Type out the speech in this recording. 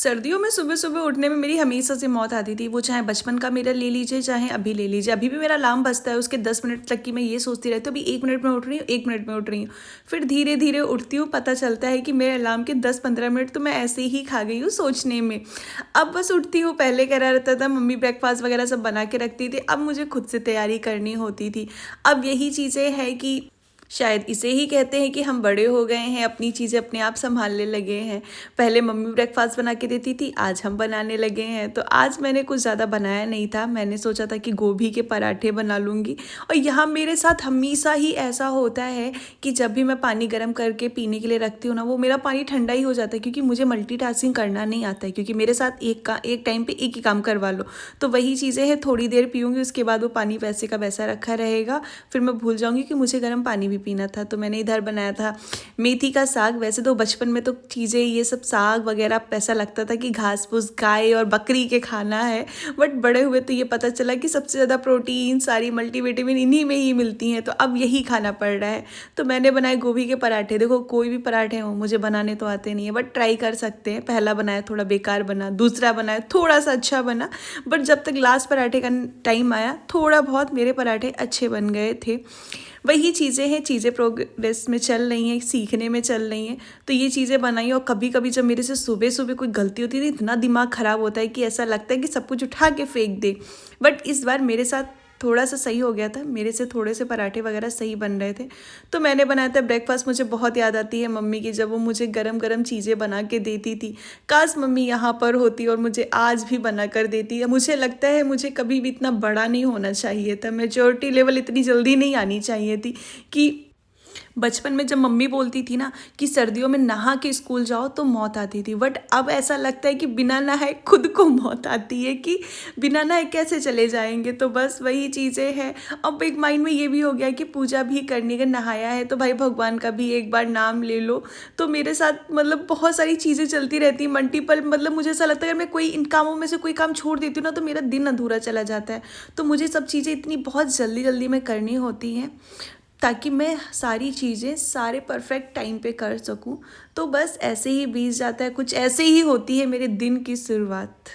सर्दियों में सुबह-सुबह उठने में मेरी हमेशा से मौत आती थी। वो चाहे बचपन का मेरा ले लीजिए, चाहे अभी ले लीजिए। अभी भी मेरा अलार्म बजता है, उसके 10 मिनट तक की मैं ये सोचती रहती हूँ, अभी 1 मिनट में उठ रही हूँ, 1 मिनट में उठ रही हूँ। फिर धीरे-धीरे उठती हूँ, पता चलता है कि मेरे अलार्म के 10-15 मिनट तो मैं ऐसे ही खा गई हूँ सोचने में। अब बस उठती हूँ, पहले क्या रहता था, मम्मी ब्रेकफ़ास्ट वगैरह सब बना के रखती थी, अब मुझे खुद से तैयारी करनी होती थी। अब यही चीज़ें हैं कि शायद इसे ही कहते हैं कि हम बड़े हो गए हैं, अपनी चीज़ें अपने आप सँभालने लगे हैं। पहले मम्मी ब्रेकफ़ास्ट बना के देती थी, आज हम बनाने लगे हैं। तो आज मैंने कुछ ज़्यादा बनाया नहीं था, मैंने सोचा था कि गोभी के पराठे बना लूँगी। और यहाँ मेरे साथ हमेशा ही ऐसा होता है कि जब भी मैं पानी गर्म करके पीने के लिए रखती हूँ ना, वो मेरा पानी ठंडा ही हो जाता है, क्योंकि मुझे मल्टीटास्किंग करना नहीं आता है। क्योंकि मेरे साथ एक टाइम पे एक ही काम करवा लो, तो वही चीज़ें हैं, थोड़ी देर पीऊँगी, उसके बाद वो पानी वैसे का वैसा रखा रहेगा। फिर मैं भूल जाऊँगी कि मुझे गर्म पानी भी पीना था। तो मैंने इधर बनाया था मेथी का साग। वैसे तो बचपन में तो चीज़ें ये सब साग वगैरह ऐसा लगता था कि घास फूस गाय और बकरी के खाना है, बट बड़े हुए तो ये पता चला कि सबसे ज़्यादा प्रोटीन, सारी मल्टीविटामिन इन्हीं में ही मिलती हैं, तो अब यही खाना पड़ रहा है। तो मैंने बनाए गोभी के पराठे। देखो, कोई भी पराठे हों, मुझे बनाने तो आते नहीं है, बट ट्राई कर सकते हैं। पहला बनाया थोड़ा बेकार बना, दूसरा बनाया थोड़ा सा अच्छा बना, बट जब तक लास्ट पराठे का टाइम आया, थोड़ा बहुत मेरे पराठे अच्छे बन गए थे। वही चीज़ें हैं, चीज़ें प्रोग्रेस में चल रही हैं, सीखने में चल रही हैं। तो ये चीज़ें बनाई। और कभी कभी जब मेरे से सुबह सुबह कोई गलती होती है तो इतना दिमाग ख़राब होता है कि ऐसा लगता है कि सब कुछ उठा के फेंक दे। बट इस बार मेरे साथ थोड़ा सा सही हो गया था, मेरे से थोड़े से पराठे वगैरह सही बन रहे थे। तो मैंने बनाया था ब्रेकफास्ट। मुझे बहुत याद आती है मम्मी की, जब वो मुझे गरम गरम चीज़ें बना के देती थी। काश मम्मी यहाँ पर होती और मुझे आज भी बना कर देती। मुझे लगता है मुझे कभी भी इतना बड़ा नहीं होना चाहिए था, मैच्योरिटी लेवल इतनी जल्दी नहीं आनी चाहिए थी। कि बचपन में जब मम्मी बोलती थी ना कि सर्दियों में नहा के स्कूल जाओ तो मौत आती थी, बट अब ऐसा लगता है कि बिना नहाए खुद को मौत आती है कि बिना नहाए कैसे चले जाएंगे। तो बस वही चीज़ें हैं। अब एक माइंड में ये भी हो गया कि पूजा भी करनी है, नहाया है तो भाई भगवान का भी एक बार नाम ले लो। तो मेरे साथ मतलब बहुत सारी चीज़ें चलती रहती हैं मल्टीपल। मतलब मुझे ऐसा लगता है अगर मैं कोई इन कामों में से कोई काम छोड़ देती हूँ ना, तो मेरा दिन अधूरा चला जाता है। तो मुझे सब चीज़ें इतनी बहुत जल्दी जल्दी में करनी होती हैं, ताकि मैं सारी चीज़ें सारे परफेक्ट टाइम पे कर सकूं। तो बस ऐसे ही बीत जाता है, कुछ ऐसे ही होती है मेरे दिन की शुरुआत।